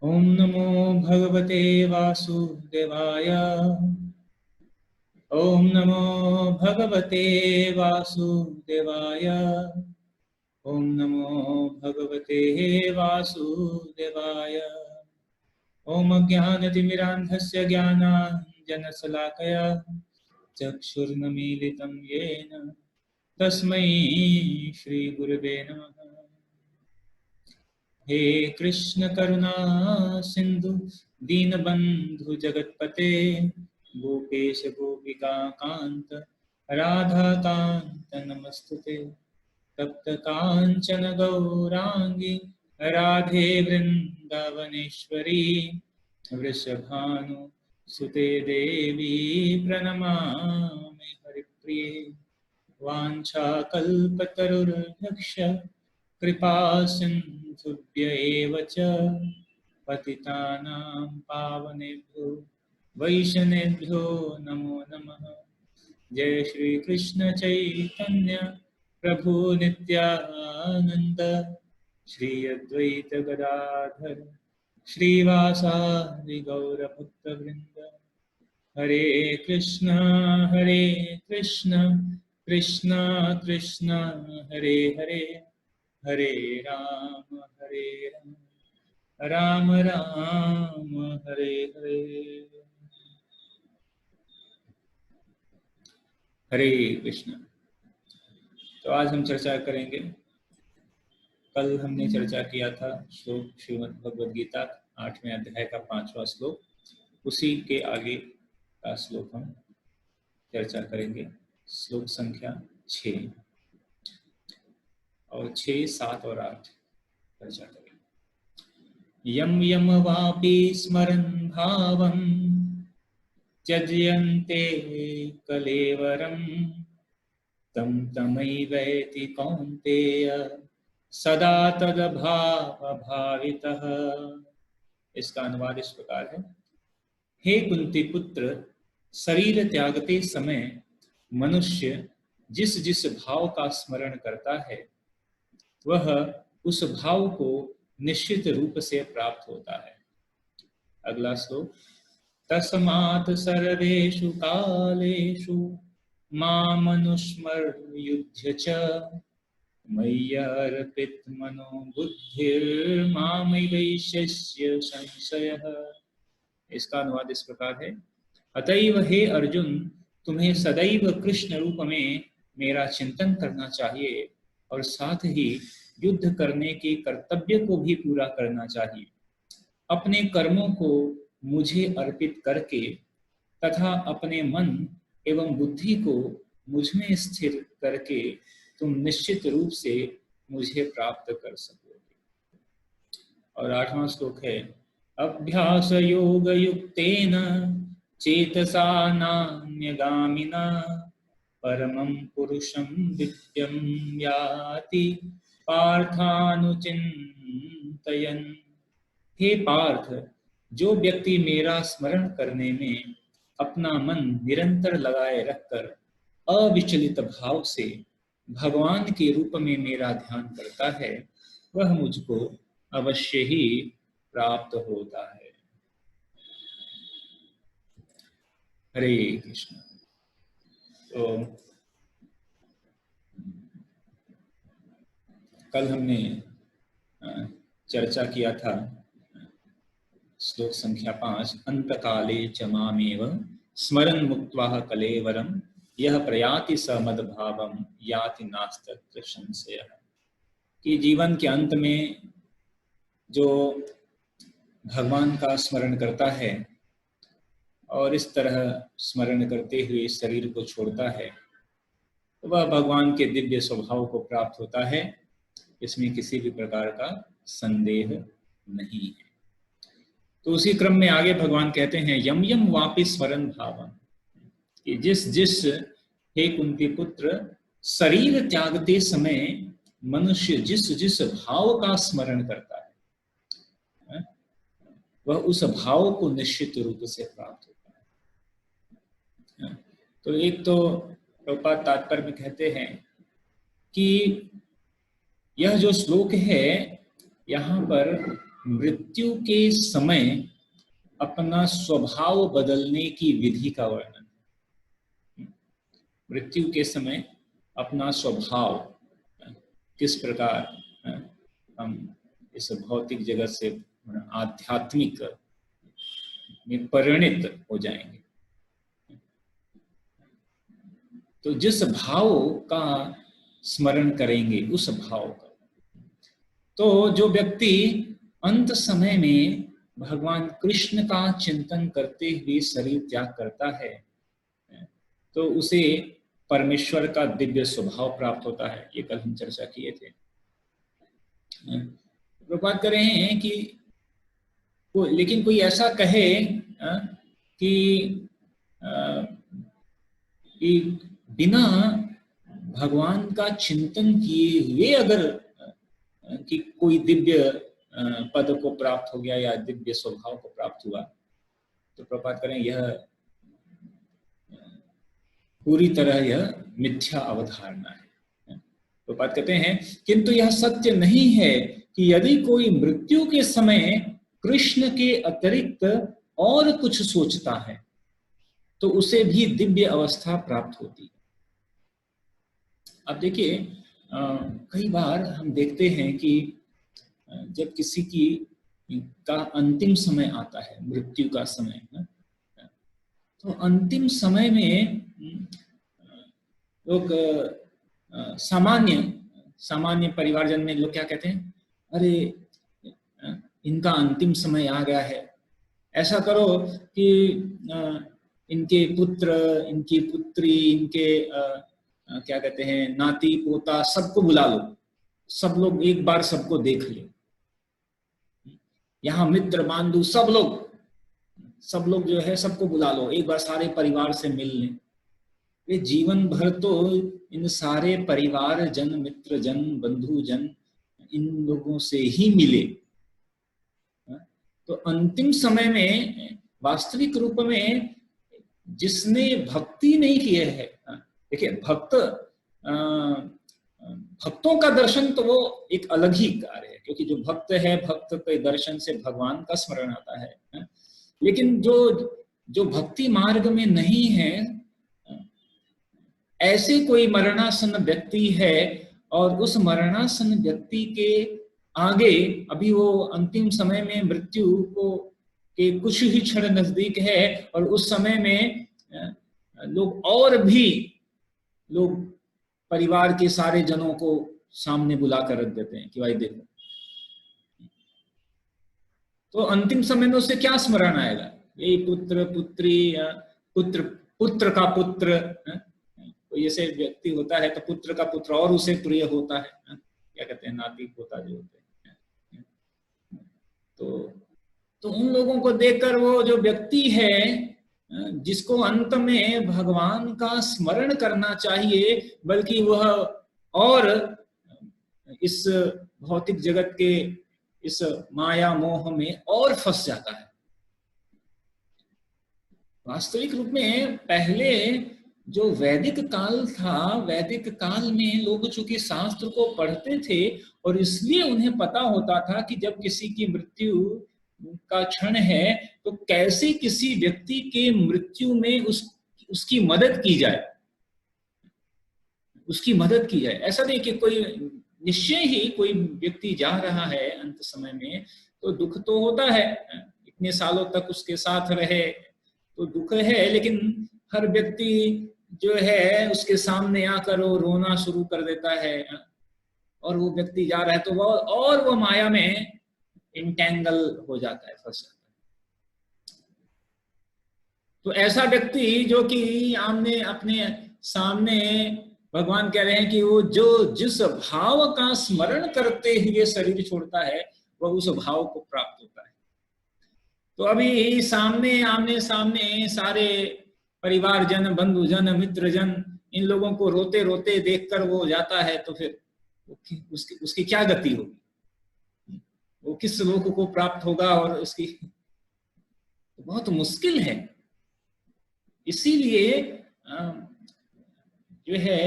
ओम नमो भगवते वासुदेवाय। ओम नमो भगवते वासुदेवाय। ओम नमो भगवते वासुदेवाय। ओम अज्ञानतिमिरान्धस्य ज्ञानाञ्जनशलाकया चक्षुर्नमीलितं येन तस्मै श्रीगुरवे नमः। हे कृष्ण करुणा सिंधु दीनबंधु जगतपते गोपेश गोपिका कांत राधा कांत नमस्तुते। तप्त कांचन गौरांगी राधे वृंदावनेश्वरी वृषभानु सुते देवी प्रणमामि हरिप्रिये। वाञ्छाकल्पतरुर्भक्ष कृपा सिन्धुभ्य एव च पतितानां पावनेभ्यो वैष्णवेभ्यो नमो नमः। जय श्री कृष्ण चैतन्य प्रभु नित्यानंद श्री अद्वैत गदाधर श्रीवासादि गौर भक्तवृंद। हरे कृष्णा कृष्ण कृष्ण हरे हरे, हरे राम राम राम हरे हरे। हरे कृष्ण। तो आज हम चर्चा करेंगे, कल हमने चर्चा किया था श्लोक श्रीमद् भगवद गीता 8वें अध्याय का 5वां श्लोक, उसी के आगे का श्लोक हम चर्चा करेंगे। श्लोक संख्या 6 और 6, 7 और 8 चर्चा करेंगे। यम यम वापि स्मरन् भावं त्यज्यन्ते कलेवरं तं तमैवेति कौन्तेय सदा तद्भावभावितः। इसका अनुवाद इस प्रकार है। हे कुंती पुत्र, शरीर त्यागते समय मनुष्य जिस जिस भाव का स्मरण करता है वह उस भाव को निश्चित रूप से प्राप्त होता है। अगला श्लोक। तस्मात् सर्वेषु कालेषु मामनुस्मर्युध्य च मय्यर्पितमनो बुद्धिर्मामैवैष्यस्य संशयः। इसका अनुवाद इस प्रकार है। अतएव हे अर्जुन, तुम्हें सदैव कृष्ण रूप में मेरा चिंतन करना चाहिए और साथ ही युद्ध करने के कर्तव्य को भी पूरा करना चाहिए। अपने कर्मों को मुझे अर्पित करके तथा अपने मन एवं बुद्धि को मुझ में स्थिर करके तुम निश्चित रूप से मुझे प्राप्त कर सकोगे। और 8वां श्लोक है। अभ्यास योग युक्तेन चेतसा नान्यगामिना परमं पुरुषं दिव्यं याति पार्थानुचिन्तयन्। हे पार्थ, जो व्यक्ति मेरा स्मरण करने में अपना मन निरंतर लगाए रखकर अविचलित भाव से भगवान के रूप में मेरा ध्यान करता है वह मुझको अवश्य ही प्राप्त होता है। हरे कृष्ण। तो कल हमने चर्चा किया था श्लोक संख्या 5। अंतकाले च मामेव स्मरन् मुक्त्वा कलेवरं यह प्रयाति स मद्भावं याति नास्तत्र संशयः। कि जीवन के अंत में जो भगवान का स्मरण करता है और इस तरह स्मरण करते हुए शरीर को छोड़ता है तो वह भगवान के दिव्य स्वभाव को प्राप्त होता है, इसमें किसी भी प्रकार का संदेह नहीं है। तो उसी क्रम में आगे भगवान कहते हैं यम यम वापि स्मरन् भावम्, कि जिस जिस हे कुंती पुत्र, शरीर त्यागते समय मनुष्य जिस जिस भाव का स्मरण करता है वह उस भाव को निश्चित रूप से प्राप्त होता है। तो एक तो प्रभुपाद तात्पर्य में कहते हैं कि यह जो श्लोक है यहाँ पर मृत्यु के समय अपना स्वभाव बदलने की विधि का वर्णन। मृत्यु के समय अपना स्वभाव किस प्रकार हम इस भौतिक जगत से आध्यात्मिक में परिणित हो जाएंगे। तो जिस भाव का स्मरण करेंगे उस भाव का, तो जो व्यक्ति अंत समय में भगवान कृष्ण का चिंतन करते हुए शरीर त्याग करता है तो उसे परमेश्वर का दिव्य स्वभाव प्राप्त होता है। ये कल हम चर्चा किए थे। तो बात कर रहे हैं कि लेकिन कोई ऐसा कहे कि बिना भगवान का चिंतन किए हुए अगर कि कोई दिव्य पद को प्राप्त हो गया या दिव्य स्वभाव को प्राप्त हुआ, तो प्रपात करें यह पूरी तरह यह मिथ्या अवधारणा है। तो बात कहते हैं किंतु यह सत्य नहीं है कि यदि कोई मृत्यु के समय कृष्ण के अतिरिक्त और कुछ सोचता है तो उसे भी दिव्य अवस्था प्राप्त होती है। अब देखिए कई बार हम देखते हैं कि जब किसी का अंतिम समय आता है, मृत्यु का समय, तो अंतिम समय में लोग सामान्य परिवारजन में लोग क्या कहते हैं, अरे इनका अंतिम समय आ गया है, ऐसा करो कि इनके पुत्र, इनकी पुत्री, इनके क्या कहते हैं नाती पोता सबको बुला लो, सब लोग एक बार सबको देख ले, यहाँ मित्र बांधु सब लोग जो है सबको बुला लो, एक बार सारे परिवार से मिल लें। वे जीवन भर तो इन सारे परिवार जन, मित्र जन, बंधु जन, इन लोगों से ही मिले। तो अंतिम समय में वास्तविक रूप में जिसने भक्ति नहीं किए है, देखिए भक्तों का दर्शन तो वो एक अलग ही कार्य है, क्योंकि जो भक्त है, भक्त के दर्शन से भगवान का स्मरण आता है। लेकिन जो भक्ति मार्ग में नहीं है, ऐसे कोई मरणासन व्यक्ति है और उस मरणासन व्यक्ति के आगे अभी वो अंतिम समय में मृत्यु को के कुछ ही क्षण नजदीक है, और उस समय में लोग और भी लोग परिवार के सारे जनों को सामने बुला कर रख देते हैं कि भाई देखो। तो अंतिम समय में उससे क्या स्मरण आएगा, यही पुत्र पुत्री, पुत्र का पुत्र, कोई ऐसे व्यक्ति होता है तो पुत्र का पुत्र और उसे प्रिय होता है, क्या कहते हैं नाती पोता जो होते हैं। तो उन लोगों को देखकर वो जो व्यक्ति है जिसको अंत में भगवान का स्मरण करना चाहिए, बल्कि वह और इस भौतिक जगत के इस माया मोह में और फंस जाता है। वास्तविक रूप में पहले जो वैदिक काल था, वैदिक काल में लोग चूंकि शास्त्र को पढ़ते थे और इसलिए उन्हें पता होता था कि जब किसी की मृत्यु का क्षण है तो कैसे किसी व्यक्ति के मृत्यु में उसकी मदद की जाए, उसकी मदद की जाए। ऐसा नहीं कि कोई निश्चय ही कोई व्यक्ति जा रहा है अंत समय में तो दुख तो होता है, इतने सालों तक उसके साथ रहे तो दुख है, लेकिन हर व्यक्ति जो है उसके सामने आकर वो रोना शुरू कर देता है और वो व्यक्ति जा रहा है तो वो माया में इंटेंगल हो जाता है, फंस जाता है। तो ऐसा व्यक्ति जो कि आमने अपने सामने भगवान कह रहे हैं कि वो जो जिस भाव का स्मरण करते हुए शरीर छोड़ता है वह उस भाव को प्राप्त होता है। तो अभी सामने आमने सामने सारे परिवार जन, बंधु जन, मित्र जन, इन लोगों को रोते रोते देखकर वो जाता है तो फिर उसकी क्या गति होगी, वो किस लोक को प्राप्त होगा, और उसकी तो बहुत मुश्किल है। इसीलिए जो है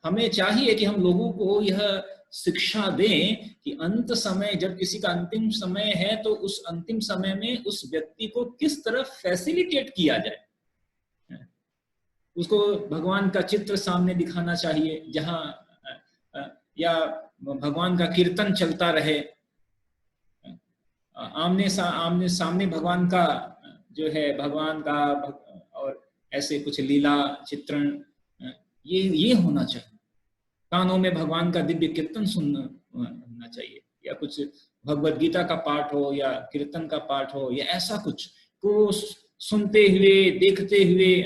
हमें चाहिए कि हम लोगों को यह शिक्षा दें कि अंत समय, जब किसी का अंतिम समय है तो उस अंतिम समय में उस व्यक्ति को किस तरह फैसिलिटेट किया जाए। उसको भगवान का चित्र सामने दिखाना चाहिए, जहां या भगवान का कीर्तन चलता रहे, आमने सामने भगवान का जो है, भगवान का और ऐसे कुछ लीला चित्रण ये होना चाहिए। कानों में भगवान का दिव्य कीर्तन सुनना चाहिए, या कुछ भगवत गीता का पाठ हो या कीर्तन का पाठ हो या ऐसा कुछ को सुनते हुए, देखते हुए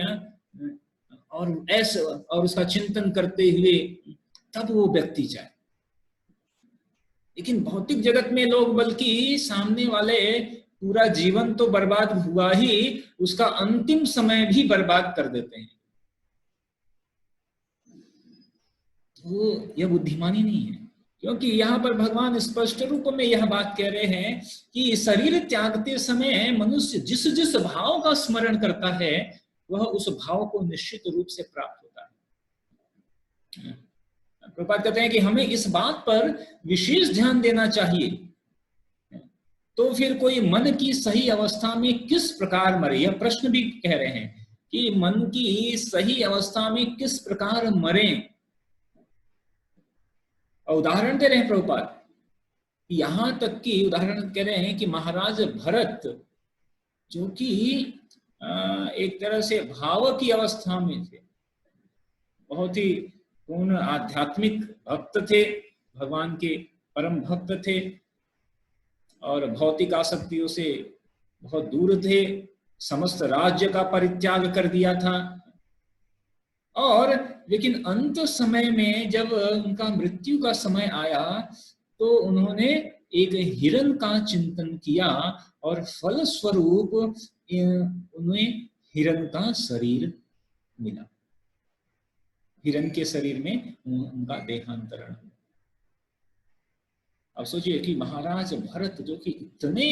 और ऐसे और उसका चिंतन करते हुए तब वो व्यक्ति जाए। लेकिन भौतिक जगत में लोग बल्कि सामने वाले पूरा जीवन तो बर्बाद हुआ ही, उसका अंतिम समय भी बर्बाद कर देते हैं। तो यह बुद्धिमानी नहीं है, क्योंकि यहाँ पर भगवान स्पष्ट रूप में यह बात कह रहे हैं कि शरीर त्यागते समय मनुष्य जिस जिस भाव का स्मरण करता है वह उस भाव को निश्चित रूप से प्राप्त होता है। प्रभुपाद कहते हैं कि हमें इस बात पर विशेष ध्यान देना चाहिए। तो फिर कोई मन की सही अवस्था में किस प्रकार मरे, यह प्रश्न भी कह रहे हैं कि मन की सही अवस्था में किस प्रकार मरे। और उदाहरण दे रहे हैं प्रभुपाद, यहां तक कि उदाहरण कह रहे हैं कि महाराज भरत, जो कि एक तरह से भाव की अवस्था में थे, बहुत ही पूर्ण आध्यात्मिक भक्त थे, भगवान के परम भक्त थे और भौतिक आसक्तियों से बहुत दूर थे, समस्त राज्य का परित्याग कर दिया था। और लेकिन अंत समय में जब उनका मृत्यु का समय आया तो उन्होंने एक हिरण का चिंतन किया और फल स्वरूप उन्हें हिरण का शरीर मिला, हिरण के शरीर में उनका देहांतरण। अब सोचिए कि महाराज भरत, जो कि इतने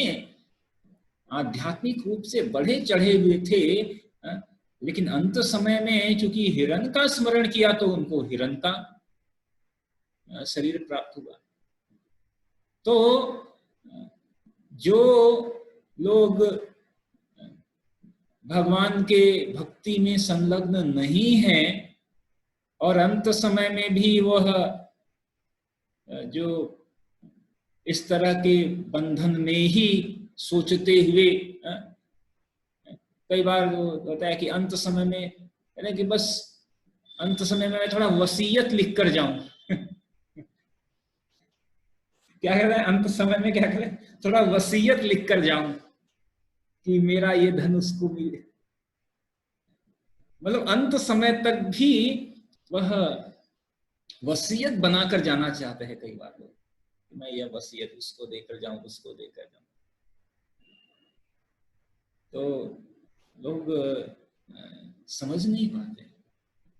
आध्यात्मिक रूप से बढ़े चढ़े हुए थे, लेकिन अंत समय में चूंकि हिरण का स्मरण किया तो उनको हिरण का शरीर प्राप्त हुआ। तो जो लोग भगवान के भक्ति में संलग्न नहीं है और अंत समय में भी वह जो इस तरह के बंधन में ही सोचते हुए, कई बार होता है कि अंत समय में कह रहे कि बस अंत समय में मैं थोड़ा वसीयत लिख कर जाऊं क्या कह रहे हैं, अंत समय में क्या करें, थोड़ा वसीयत लिख कर जाऊं कि मेरा ये धन उसको मिले। मतलब अंत समय तक भी वह वसीयत बनाकर जाना चाहते हैं कई बार लोग, मैं यह वसीयत उसको देकर जाऊं, उसको देकर जाऊं। तो लोग समझ नहीं पाते,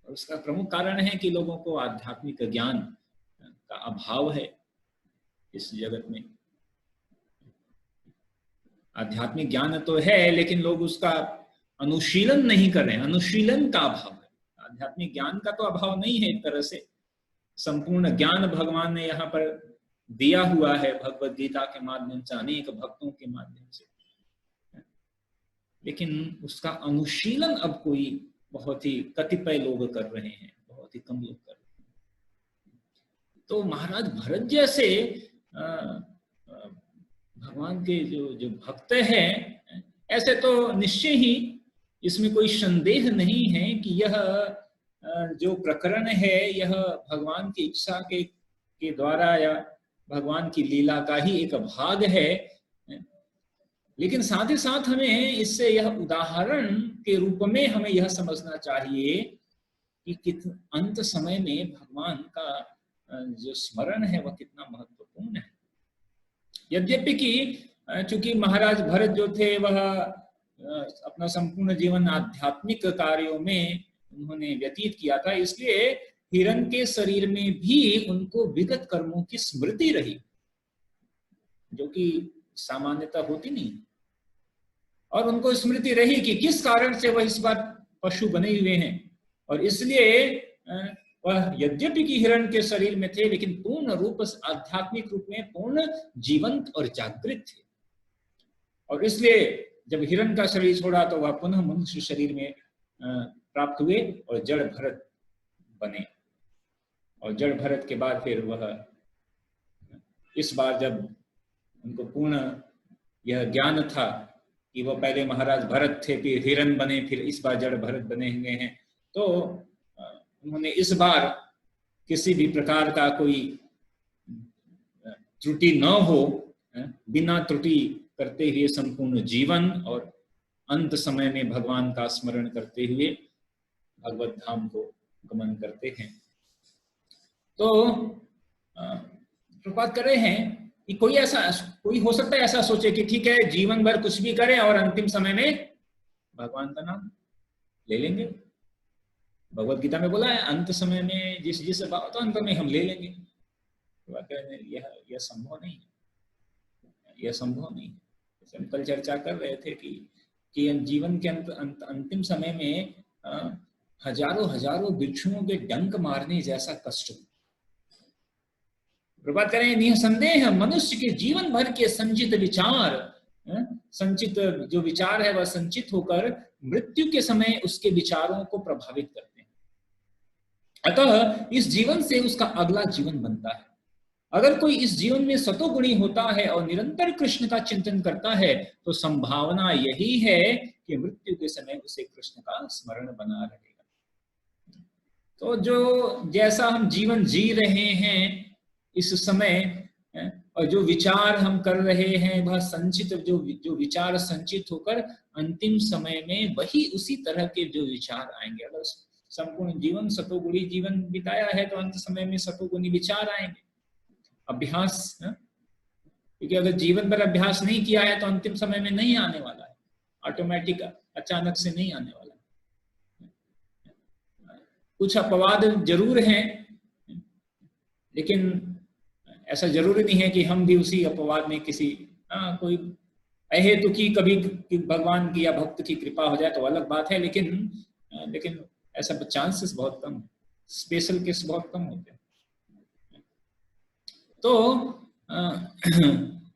और उसका प्रमुख कारण है कि लोगों को आध्यात्मिक ज्ञान का अभाव है। इस जगत में आध्यात्मिक ज्ञान तो है लेकिन लोग उसका अनुशीलन नहीं कर रहे हैं, अनुशीलन का अभाव है। आध्यात्मिक ज्ञान का तो अभाव नहीं है, एक तरह से संपूर्ण ज्ञान भगवान ने यहाँ पर दिया हुआ है भगवत गीता के माध्यम से, अनेक भक्तों के माध्यम से, लेकिन उसका अनुशीलन अब कोई बहुत ही कतिपय लोग कर रहे हैं, बहुत ही कम लोग कर रहे हैं। तो महाराज भरत जैसे भगवान के जो भक्त हैं, ऐसे तो निश्चय ही इसमें कोई संदेह नहीं है कि यह जो प्रकरण है यह भगवान की इच्छा के द्वारा या भगवान की लीला का ही एक भाग है। लेकिन साथ ही साथ हमें इससे यह उदाहरण के रूप में हमें यह समझना चाहिए कि अंत समय में भगवान का जो स्मरण है वह कितना महत्वपूर्ण है। यद्यपि कि चूंकि महाराज भरत जो थे वह अपना संपूर्ण जीवन आध्यात्मिक कार्यों में उन्होंने व्यतीत किया था, इसलिए हिरण के शरीर में भी उनको विगत कर्मों की स्मृति रही, जो कि सामान्यतः होती नहीं। और उनको स्मृति रही कि किस कारण से वह इस बार पशु बने हुए हैं, और इसलिए वह यद्यपि कि हिरण के शरीर में थे, लेकिन पूर्ण रूप आध्यात्मिक रूप में पूर्ण जीवंत और जागृत थे। और इसलिए जब हिरण का शरीर छोड़ा तो वह पुनः मनुष्य शरीर में प्राप्त हुए और जड़ भरत बने। और जड़ भरत के बाद फिर वह इस बार जब उनको पूर्ण यह ज्ञान था कि वो पहले महाराज भरत थे, फिर हिरण बने, फिर इस बार जड़ भरत बने हुए हैं, तो उन्होंने इस बार किसी भी प्रकार का कोई त्रुटि न हो, बिना त्रुटि करते हुए संपूर्ण जीवन और अंत समय में भगवान का स्मरण करते हुए भगवत धाम को गमन करते हैं। तो प्रपात कर रहे हैं कि कोई हो सकता है ऐसा सोचे कि ठीक है, जीवन भर कुछ भी करें और अंतिम समय में भगवान का नाम ले लेंगे। भगवत गीता में बोला है अंत समय में जिस भाव तो अंत में हम ले लेंगे। यह संभव नहीं है, यह संभव नहीं है। हम कल चर्चा कर रहे थे कि जीवन के अंतिम समय में हजारों वृक्षों के डंक मारने जैसा कष्ट। प्रभात करें, निसंदेह मनुष्य के जीवन भर के संचित विचार, संचित जो विचार है वह संचित होकर मृत्यु के समय उसके विचारों को प्रभावित करते हैं। अतः इस जीवन से उसका अगला जीवन बनता है। अगर कोई इस जीवन में सतोगुणी होता है और निरंतर कृष्ण का चिंतन करता है तो संभावना यही है कि मृत्यु के समय उसे कृष्ण का स्मरण बना रहेगा। तो जो जैसा हम जीवन जी रहे हैं इस समय और जो विचार हम कर रहे हैं वह संचित, जो विचार संचित होकर अंतिम समय में वही उसी तरह के जो विचार आएंगे। अगर संपूर्ण जीवन सतोगुणी जीवन बिताया है तो अंत समय में सतोगुणी विचार आएंगे। अभ्यास, क्योंकि अगर जीवन भर अभ्यास नहीं किया है तो अंतिम समय में नहीं आने वाला है, ऑटोमेटिक अचानक से नहीं आने वाला। कुछ अपवाद जरूर हैं, लेकिन ऐसा जरूरी नहीं है कि हम भी उसी अपवाद में किसी कोई अहेतुकी कभी भगवान की या भक्त की कृपा हो जाए तो अलग बात है, लेकिन ऐसा चांसेस बहुत कम, स्पेशल केस बहुत कम होते हैं। तो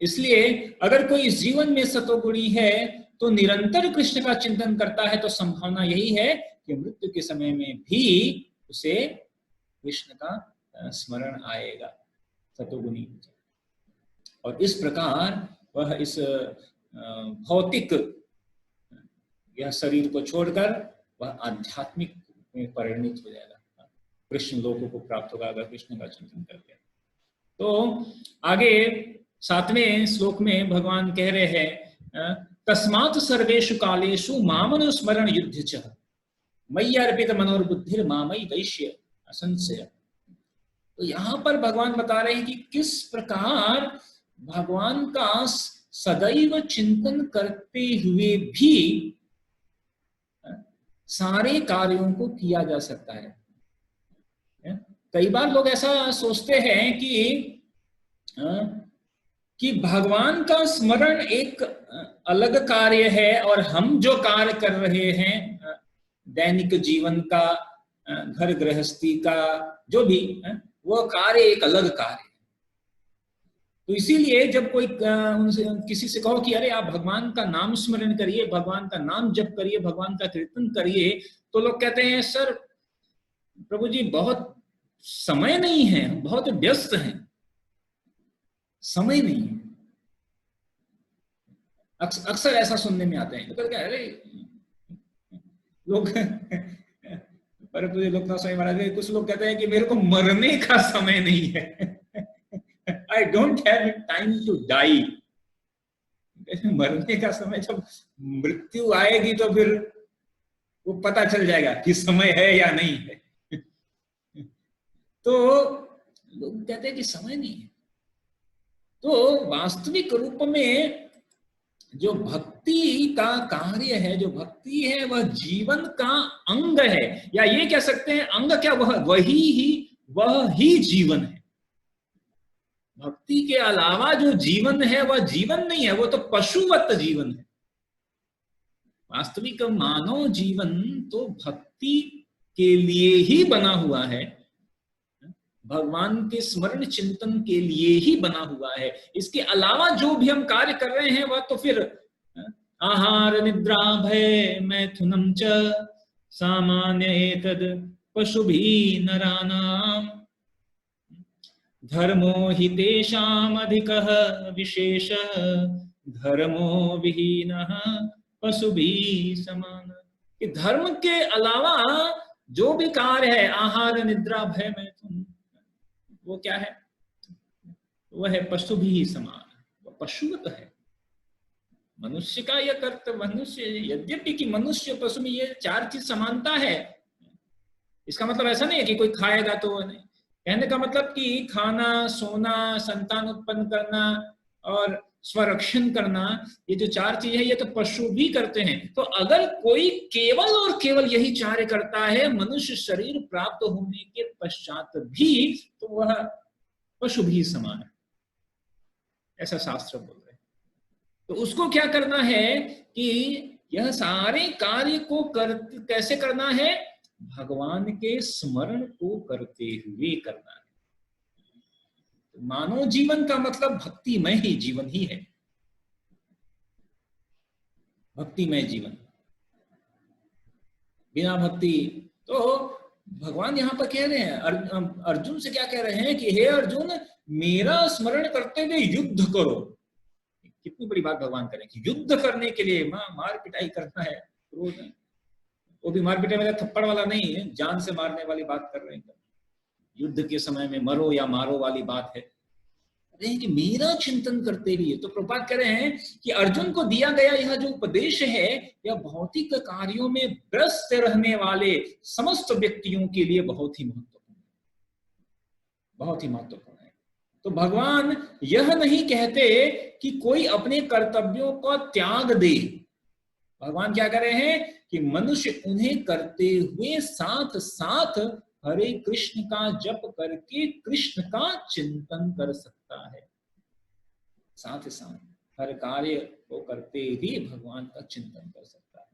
इसलिए अगर कोई इस जीवन में सतोगुणी है तो निरंतर कृष्ण का चिंतन करता है तो संभावना यही है कि मृत्यु के समय में भी उसे कृष्ण का स्मरण आएगा, सतोगुणी। और इस प्रकार वह इस भौतिक यह शरीर को छोड़कर वह आध्यात्मिक में परिणित हो जाएगा, कृष्ण लोकों को प्राप्त होगा अगर कृष्ण का चिंतन करके। तो आगे 7वें श्लोक में भगवान कह रहे हैं तस्मात् सर्वेषु कालेषु मामनुस्मरण युध्यच मयि अर्पित मनोर्बुद्धिर मामयि वैश्य असंशय। तो यहां पर भगवान बता रहे हैं कि किस प्रकार भगवान का सदैव चिंतन करते हुए भी सारे कार्यों को किया जा सकता है। कई बार लोग ऐसा सोचते हैं कि भगवान का स्मरण एक अलग कार्य है और हम जो कार्य कर रहे हैं दैनिक जीवन का, घर गृहस्थी का, जो भी वो कार्य एक अलग कार्य है। तो इसीलिए जब कोई किसी से कहो कि अरे आप भगवान का नाम स्मरण करिए, भगवान का नाम जप करिए, भगवान का कीर्तन करिए, तो लोग कहते हैं सर प्रभु जी बहुत समय नहीं है, बहुत व्यस्त हैं, समय नहीं है। अक्सर ऐसा सुनने में आते हैं। तो क्या अरे लोग पर लोग ना समझ महाराज, कुछ लोग कहते हैं कि मेरे को मरने का समय नहीं है, I don't have time to die। मरने का समय, जब मृत्यु आएगी तो फिर वो पता चल जाएगा कि समय है या नहीं है। तो लोग कहते हैं कि समय नहीं है। तो वास्तविक रूप में जो भक्ति का कार्य है, जो भक्ति है वह जीवन का अंग है, या ये कह सकते हैं अंग क्या, वह ही जीवन है। भक्ति के अलावा जो जीवन है वह जीवन नहीं है, वो तो पशुवत जीवन है। वास्तविक मानव जीवन तो भक्ति के लिए ही बना हुआ है, भगवान के स्मरण चिंतन के लिए ही बना हुआ है। इसके अलावा जो भी हम कार्य कर रहे हैं वह तो फिर आहार निद्रा भय मैथुनम च सामान्य एतद पशुभिः नराणाम धर्मो हि तेषाम् अधिकः विशेषः धर्मो विहीनः पशुभिः समान। कि धर्म के अलावा जो भी कार्य है, आहार निद्रा भय मैथुन, वो क्या है? वह है पशुभिः समान, वो पशुवत है। मनुष्य का यह कर्तव्य, मनुष्य यद्यपि कि मनुष्य पशु में ये चार चीज समानता है, इसका मतलब ऐसा नहीं है कि कोई खाएगा तो वो नहीं। कहने का मतलब कि खाना, सोना, संतान उत्पन्न करना और स्वरक्षण करना, ये जो चार चीज है ये तो पशु भी करते हैं। तो अगर कोई केवल और केवल यही कार्य करता है मनुष्य शरीर प्राप्त होने के पश्चात भी, तो वह पशु भी समान है, ऐसा शास्त्र बोल रहे हैं। तो उसको क्या करना है कि यह सारे कार्य को कैसे करना है? भगवान के स्मरण को करते हुए करना है। मानव जीवन का मतलब भक्तिमय ही जीवन ही है, भक्तिमय जीवन। बिना भक्ति तो भगवान यहाँ पर कह रहे हैं अर्जुन से, क्या कह रहे हैं कि हे अर्जुन, मेरा स्मरण करते हुए युद्ध करो। कितनी बड़ी बात भगवान करें कि युद्ध करने के लिए मार पिटाई करना है, क्रोध है, वो भी मार पिटाई मतलब थप्पड़ वाला नहीं है, जान से मारने वाली बात कर रहे हैं। युद्ध के समय में मरो या मारो वाली बात है। कि मेरा चिंतन करते हुए, तो प्रभुपाद कह रहे हैं कि अर्जुन को दिया गया यह जो उपदेश है, यह भौतिक कार्यों में व्यस्त रहने वाले समस्त व्यक्तियों के लिए बहुत ही महत्वपूर्ण है, बहुत ही महत्वपूर्ण है। तो भगवान यह नहीं कहते कि कोई अपने कर्तव्यों का त्याग दे। भगवान क्या कह रहे हैं कि मनुष्य उन्हें करते हुए साथ साथ हरे कृष्ण का जप करके कृष्ण का चिंतन कर सकता है। साथ ही साथ हर कार्य को करते ही भगवान का चिंतन कर सकता है।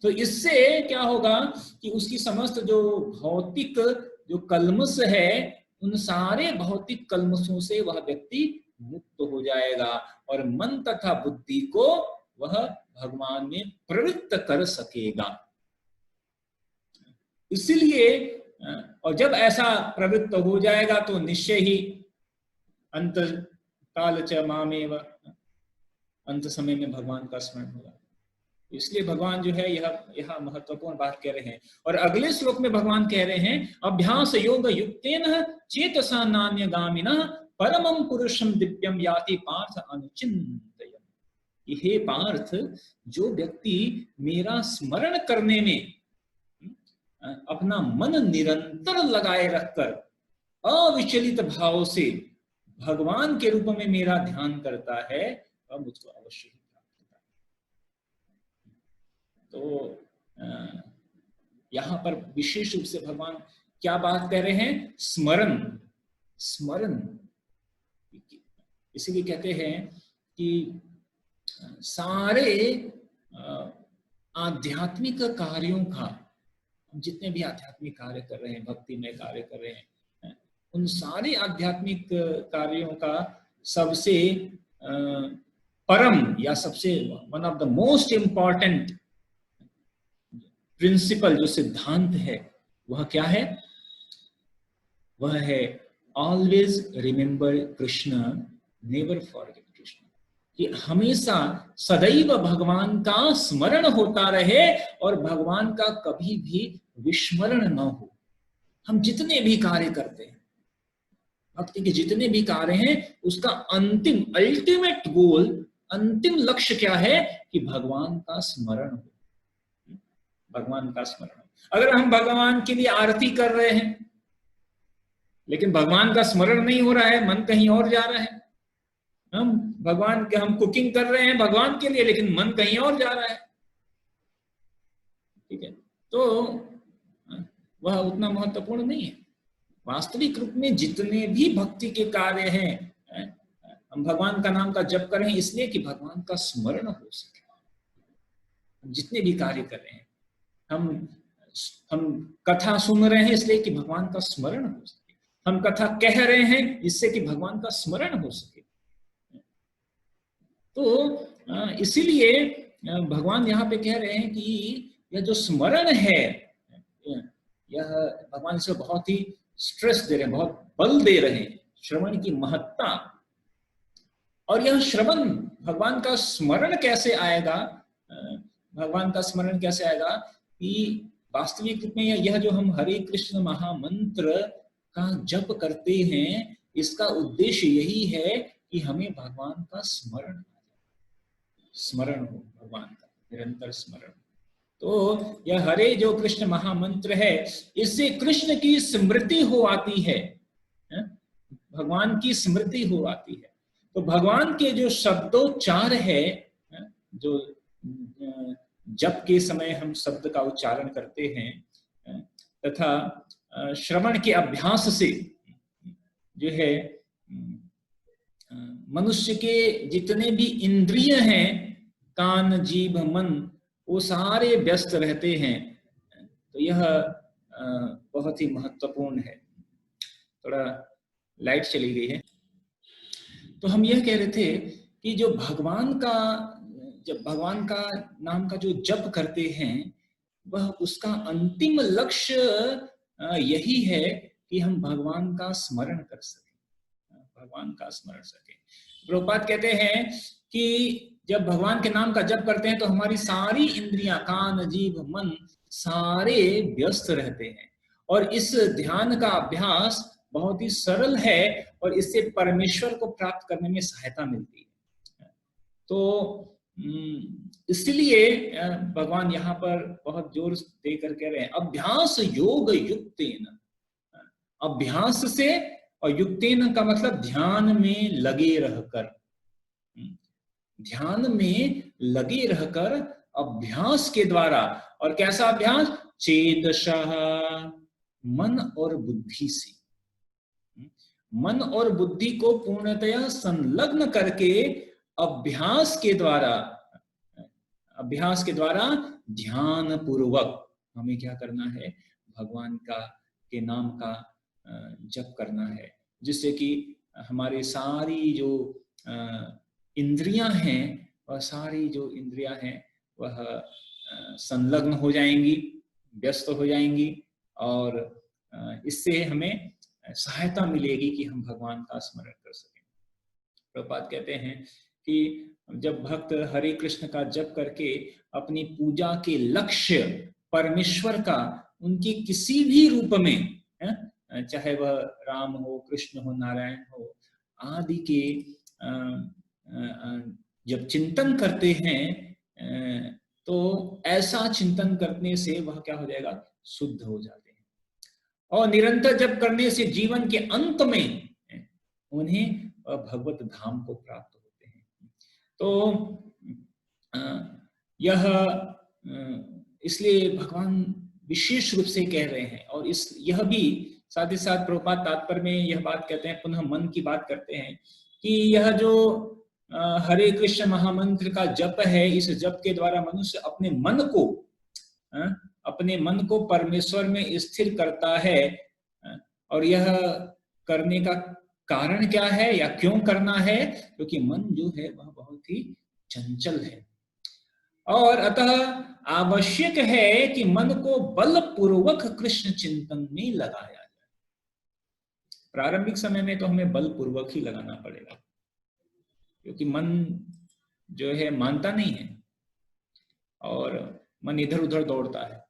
तो इससे क्या होगा कि उसकी समस्त जो भौतिक जो कल्मश है, उन सारे भौतिक कल्मशों से वह व्यक्ति मुक्त हो जाएगा और मन तथा बुद्धि को वह भगवान में प्रवृत्त कर सकेगा। इसलिए और जब ऐसा प्रवृत्त हो जाएगा तो निश्चय ही अंत काल च मामेव, अंत समय में भगवान का स्मरण होगा। इसलिए भगवान जो है यह महत्वपूर्ण बात कह रहे हैं। और अगले श्लोक में भगवान कह रहे हैं अभ्यास योग युक्तेन चेतसा नान्यगामिनः परमं पुरुषं दिव्यम याति पार्थ अनुचिन्तयन्। हे पार्थ, जो व्यक्ति मेरा स्मरण करने में अपना मन निरंतर लगाए रखकर अविचलित भाव से भगवान के रूप में मेरा ध्यान करता है, वह मुझको अवश्य ही प्राप्त होता है। तो यहाँ पर विशेष रूप से भगवान क्या बात कर रहे हैं? स्मरण, स्मरण। इसीलिए कहते हैं कि सारे आध्यात्मिक कार्यों का, जितने भी आध्यात्मिक कार्य कर रहे हैं, भक्ति में कार्य कर रहे हैं, उन सारे आध्यात्मिक कार्यों का सबसे परम या सबसे one of the most important principle, जो सिद्धांत है, वह क्या है? वह है always remember Krishna, never forget Krishna. कि हमेशा सदैव भगवान का स्मरण होता रहे और भगवान का कभी भी विस्मरण न हो। हम जितने भी कार्य करते हैं, भक्ति के जितने भी कार्य हैं, उसका अंतिम अल्टीमेट गोल, अंतिम लक्ष्य क्या है? कि भगवान का स्मरण हो, भगवान का स्मरण। अगर हम भगवान के लिए आरती कर रहे हैं लेकिन भगवान का स्मरण नहीं हो रहा है, मन कहीं और जा रहा है, हम कुकिंग कर रहे हैं भगवान के लिए लेकिन मन कहीं और जा रहा है, ठीक है, तो वह उतना महत्वपूर्ण नहीं है। वास्तविक रूप में जितने भी भक्ति के कार्य हैं, हम भगवान का नाम का जप करें इसलिए कि भगवान का स्मरण हो सके। हम जितने भी कार्य कर रहे हैं, हम कथा सुन रहे हैं इसलिए कि भगवान का स्मरण हो सके। हम कथा कह रहे हैं जिससे कि भगवान का स्मरण हो सके। तो इसीलिए भगवान यहाँ पे कह रहे हैं कि यह जो स्मरण है, यह भगवान इसे बहुत ही स्ट्रेस दे रहे हैं, बहुत बल दे रहे हैं श्रवण की महत्ता। और यह श्रवण, भगवान का स्मरण कैसे आएगा, भगवान का स्मरण कैसे आएगा कि वास्तविक रूप में यह जो हम हरे कृष्ण महामंत्र का जप करते हैं, इसका उद्देश्य यही है कि हमें भगवान का स्मरण हो, भगवान का निरंतर स्मरण। तो यह हरे जो कृष्ण महामंत्र है, इससे कृष्ण की स्मृति हो आती है, भगवान की स्मृति हो आती है। तो भगवान के जो शब्दोच्चार है, जो जप के समय हम शब्द का उच्चारण करते हैं, तथा श्रवण के अभ्यास से जो है मनुष्य के जितने भी इंद्रिय हैं, कान जीभ मन, वो सारे व्यस्त रहते हैं। तो यह बहुत ही महत्वपूर्ण है। थोड़ा लाइट चली गई है। तो हम यह कह रहे थे कि जो भगवान का, जब भगवान का नाम का जो जप करते हैं, वह उसका अंतिम लक्ष्य यही है कि हम भगवान का स्मरण कर सकें, भगवान का स्मरण सकें। प्रभुपाद कहते हैं कि जब भगवान के नाम का जप करते हैं तो हमारी सारी इंद्रियां, कान जीभ मन, सारे व्यस्त रहते हैं। और इस ध्यान का अभ्यास बहुत ही सरल है और इससे परमेश्वर को प्राप्त करने में सहायता मिलती है। तो इसलिए भगवान यहाँ पर बहुत जोर देकर कह रहे हैं अभ्यास योग युक्तेन। अभ्यास से, और युक्तेन का मतलब ध्यान में लगे रहकर, ध्यान में लगे रहकर अभ्यास के द्वारा। और कैसा अभ्यास? चेतसः, मन और बुद्धि से, मन और बुद्धि को पूर्णतया संलग्न करके अभ्यास के द्वारा ध्यान पूर्वक हमें क्या करना है? भगवान के नाम का जप करना है, जिससे कि हमारी सारी जो इंद्रियां हैं, वह सारी जो इंद्रियां हैं वह संलग्न हो जाएंगी, व्यस्त हो जाएंगी, और इससे हमें सहायता मिलेगी कि हम भगवान का स्मरण कर सकें। प्रभुपाद कहते हैं कि जब भक्त हरे कृष्ण का जप करके अपनी पूजा के लक्ष्य परमेश्वर का उनके किसी भी रूप में, चाहे वह राम हो, कृष्ण हो, नारायण हो आदि के जब चिंतन करते हैं, तो ऐसा चिंतन करने से वह क्या हो जाएगा? शुद्ध हो जाते हैं। और निरंतर जप करने से जीवन के अंत में उन्हें भगवत धाम को प्राप्त होते हैं। तो यह इसलिए भगवान विशेष रूप से कह रहे हैं। और यह भी साथ ही साथ प्रभुपाद तात्पर्य में यह बात कहते हैं, पुनः मन की बात करते हैं कि यह जो हरे कृष्ण महामंत्र का जप है, इस जप के द्वारा मनुष्य अपने मन को परमेश्वर में स्थिर करता है। और यह करने का कारण क्या है या क्यों करना है? क्योंकि मन जो है वह बहुत ही चंचल है, और अतः आवश्यक है कि मन को बलपूर्वक कृष्ण चिंतन में लगाया जाए। प्रारंभिक समय में तो हमें बलपूर्वक ही लगाना पड़ेगा, क्योंकि मन जो है मानता नहीं है, और मन इधर उधर दौड़ता है।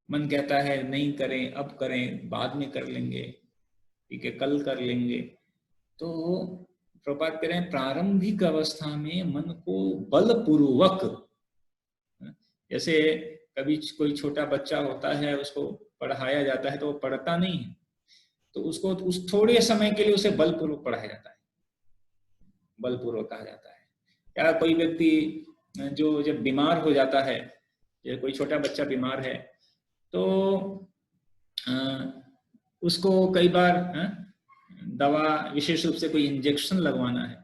मन कहता है नहीं करें, अब करें, बाद में कर लेंगे, ठीक है, कल कर लेंगे। तो प्रभुपाद कह रहे हैं प्रारंभिक अवस्था में मन को बलपूर्वक, जैसे कभी कोई छोटा बच्चा होता है, उसको पढ़ाया जाता है तो वो पढ़ता नहीं है, तो उसको उस थोड़े समय के लिए उसे बलपूर्वक पढ़ाया जाता है, बलपूर्वक कहा जाता है। या कोई व्यक्ति जो जब बीमार हो जाता है, जैसे कोई छोटा बच्चा बीमार है, तो उसको कई बार दवा, विशेष रूप से कोई इंजेक्शन लगवाना है,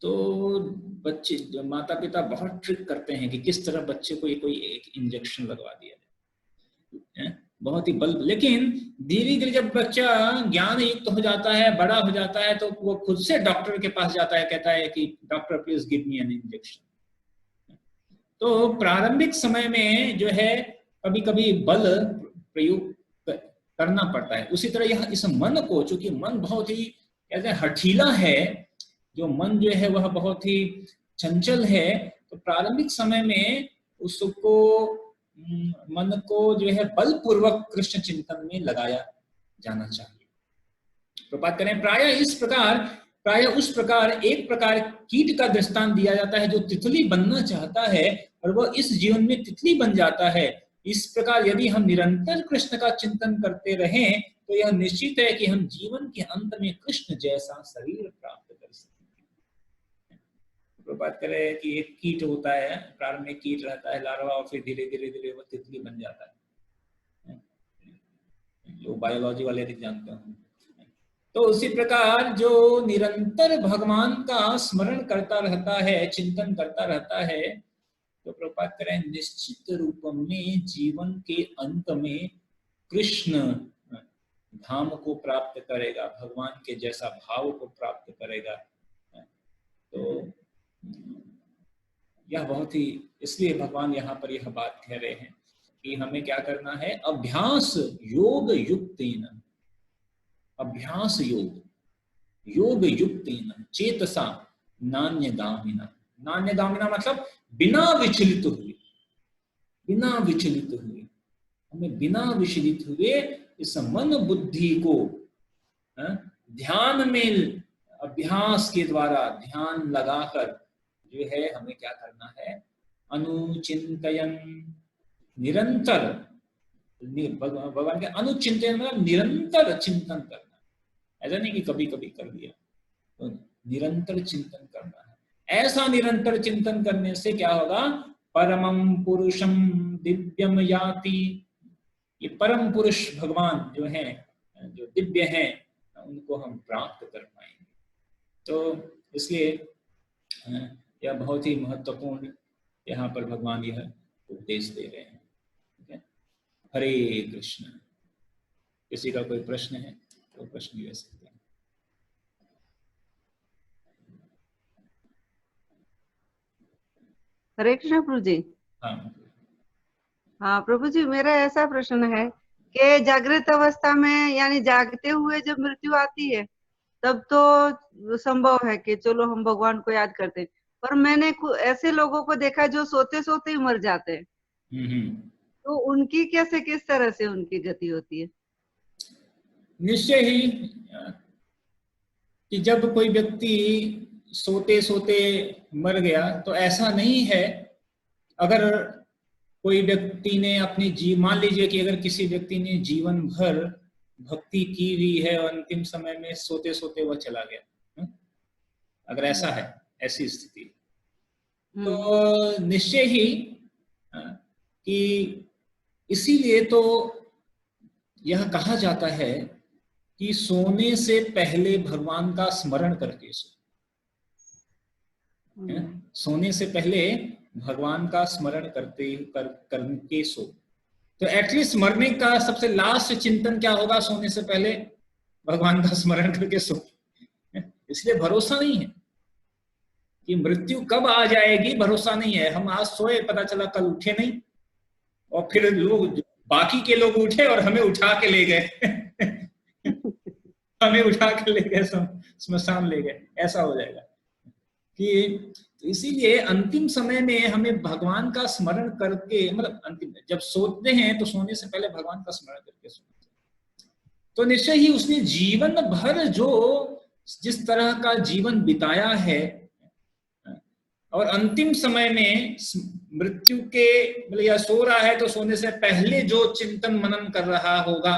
तो बच्चे, जो माता पिता बहुत ट्रिक करते हैं कि किस तरह बच्चे को कोई एक इंजेक्शन लगवा दिया जाए। बहुत ही बल। लेकिन धीरे धीरे जब बच्चा ज्ञान युक्त हो जाता है, बड़ा हो जाता है, तो वो खुद से डॉक्टर के पास जाता है, कहता है कि doctor please give me an injection. तो प्रारंभिक समय में जो है कभी कभी बल प्रयोग करना पड़ता है। उसी तरह यह इस मन को, चूंकि मन बहुत ही कहते हैं हठीला है, जो मन जो है वह बहुत ही चंचल है, तो प्रारंभिक समय में उसको मन को जो है बलपूर्वक कृष्ण चिंतन में लगाया जाना चाहिए। तो बात करें प्राय उस प्रकार एक प्रकार कीट का दृष्टांत दिया जाता है जो तितली बनना चाहता है और वह इस जीवन में तितली बन जाता है। इस प्रकार यदि हम निरंतर कृष्ण का चिंतन करते रहें तो यह निश्चित है कि हम जीवन के अंत में कृष्ण जैसा शरीर प्राप्त कर सकते हैं। तो बात करें कि एक कीट होता है, प्रारंभ में कीट रहता है, लार्वा, और फिर धीरे धीरे धीरे वो तितली बन जाता है, जो बायोलॉजी वाले भी जानते हैं। तो उसी प्रकार जो निरंतर भगवान का स्मरण करता रहता है, चिंतन करता रहता है, तो प्रपात करें निश्चित रूप में जीवन के अंत में कृष्ण धाम को प्राप्त करेगा, भगवान के जैसा भाव को प्राप्त करेगा। तो यह बहुत ही, इसलिए भगवान यहाँ पर यह बात कह रहे हैं कि हमें क्या करना है, अभ्यास योग युक्तेन, अभ्यास योग युक्तेन चेतसा नान्यगामिना। नान्यगामिना मतलब बिना विचलित हुए, बिना विचलित हुए, हमें बिना विचलित हुए इस मन बुद्धि को ध्यान में, अभ्यास के द्वारा ध्यान लगाकर जो है हमें क्या करना है, अनुचिंतयन, निरंतर, भगवान के अनुचिंतन मतलब निरंतर चिंतन करना, ऐसा नहीं कि कभी कभी कर लिया, तो निरंतर चिंतन करना है। ऐसा निरंतर चिंतन करने से क्या होगा, परमं पुरुषम दिव्यम याति, ये परम पुरुष भगवान जो है, जो दिव्य हैं, उनको हम प्राप्त कर पाएंगे। तो इसलिए यह बहुत ही महत्वपूर्ण यहाँ पर भगवान यह उपदेश दे रहे हैं। ठीक है, हरे कृष्ण। किसी का कोई प्रश्न है तो प्रश्न ले सकते हैं। हरे कृष्ण प्रभु जी। हाँ प्रभु जी, मेरा ऐसा प्रश्न है कि जागृत अवस्था में यानी जागते हुए जब मृत्यु आती है तब तो संभव है कि चलो हम भगवान को याद करते हैं, पर मैंने ऐसे लोगों को देखा जो सोते सोते ही मर जाते हैं, तो उनकी कैसे, किस तरह से उनकी गति होती है? निश्चय ही कि जब कोई व्यक्ति सोते सोते मर गया तो ऐसा नहीं है, अगर कोई व्यक्ति ने अपनी मान लीजिए कि अगर किसी व्यक्ति ने जीवन भर भक्ति की हुई है और अंतिम समय में सोते सोते वह चला गया, अगर ऐसा है, ऐसी स्थिति, तो निश्चय ही कि इसीलिए तो यह कहा जाता है कि सोने से पहले भगवान का स्मरण करके सो। सोने से पहले भगवान का स्मरण करके सो। तो एटलीस्ट मरने का सबसे लास्ट चिंतन क्या होगा, सोने से पहले भगवान का स्मरण करके सो। इसलिए भरोसा नहीं है कि मृत्यु कब आ जाएगी, भरोसा नहीं है। हम आज सोए, पता चला कल उठे नहीं, और फिर लोग, बाकी के लोग उठे और हमें उठा के ले गए हमें उठा के ले गए, स्मशान ले गए, ऐसा हो जाएगा। कि इसीलिए अंतिम समय में हमें भगवान का स्मरण करके, मतलब अंतिम जब सोते हैं तो सोने से पहले भगवान का स्मरण करके सोते हैं, तो निश्चय ही उसने जीवन भर जो जिस तरह का जीवन बिताया है, और अंतिम समय में मृत्यु के, मतलब या सो रहा है तो सोने से पहले जो चिंतन मनन कर रहा होगा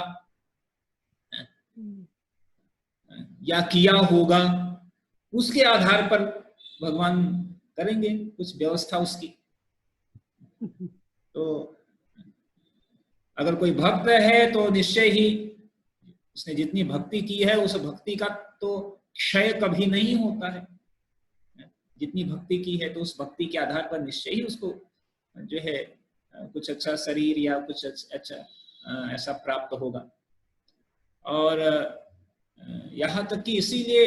या किया होगा, उसके आधार पर भगवान करेंगे कुछ व्यवस्था उसकी। तो अगर कोई भक्त है तो निश्चय ही उसने जितनी भक्ति की है उस भक्ति का तो क्षय कभी नहीं होता है। जितनी भक्ति की है तो उस भक्ति के आधार पर निश्चय ही उसको जो है कुछ अच्छा शरीर या कुछ अच्छा ऐसा प्राप्त होगा। और यहाँ तक कि इसीलिए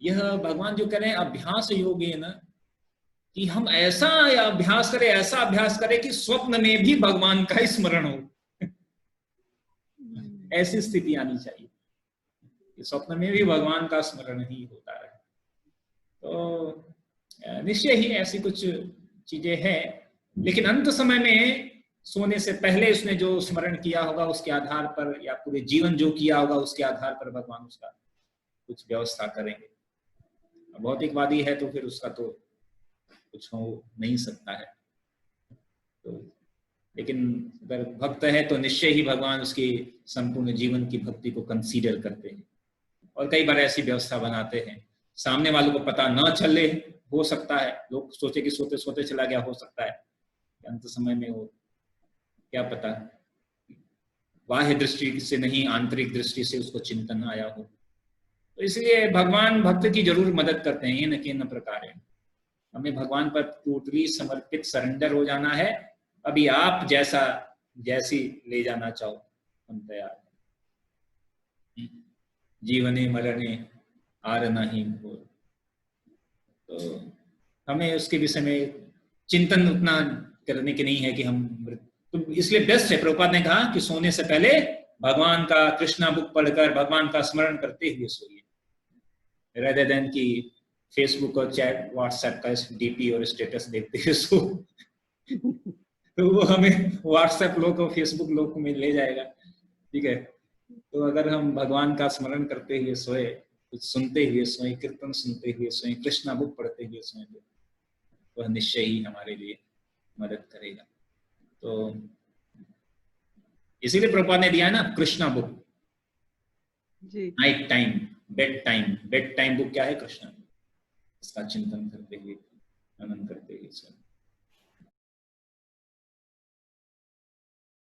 यह भगवान जो कह रहे हैं अभ्यास योगेन, कि हम ऐसा ऐसा अभ्यास करें कि स्वप्न में भी भगवान का स्मरण हो। ऐसी स्थिति आनी चाहिए कि स्वप्न में भी भगवान का स्मरण ही होता रहे। तो निश्चय ही ऐसी कुछ चीजें हैं, लेकिन अंत समय में सोने से पहले उसने जो स्मरण किया होगा उसके आधार पर, या पूरे जीवन जो किया होगा उसके आधार पर भगवान उसका कुछ व्यवस्था करेंगे। भौतिकवादी है तो फिर उसका तो कुछ हो नहीं सकता है। तो लेकिन अगर भक्त है तो निश्चय ही भगवान उसकी संपूर्ण जीवन की भक्ति को कंसीडर करते हैं, और कई बार ऐसी व्यवस्था बनाते हैं सामने वालों को पता न चले। हो सकता है लोग सोचे कि सोते सोते चला गया, हो सकता है अंत समय में वो क्या पता बाह्य दृष्टि से नहीं आंतरिक दृष्टि से उसको चिंतन आया हो। तो इसलिए भगवान भक्त की जरूर मदद करते हैं न कि न प्रकार। हमें भगवान पर टोटली समर्पित सरेंडर हो जाना है। अभी आप जैसी ले जाना चाहो हम तैयार हैं। जीवने मरणे आर नहीं हो। तो हमें उसके विषय में चिंतन उतना करने की नहीं है कि हम, तो इसलिए बेस्ट है, प्रभुपाद ने कहा कि सोने से पहले भगवान का कृष्णा बुक पढ़कर भगवान का स्मरण करते हुए सोइए, rather देन कि फेसबुक और चैट व्हाट्सएप का डीपी और स्टेटस देखते हुए सो। तो वो हमें व्हाट्सएप लोग और फेसबुक लोग में ले जाएगा। ठीक है, तो अगर हम भगवान का स्मरण करते हुए सोए, कुछ सुनते हुए सोए, कीर्तन सुनते हुए सोए, कृष्णा बुक पढ़ते हुए सोए, तो वह निश्चय ही हमारे लिए मदद करेगा। तो इसीलिए प्रभुपाद ने दिया है ना Krishna book, night time, bed time book क्या है? कृष्णा। इसका चिंतन करते हुए, मनन करते हुए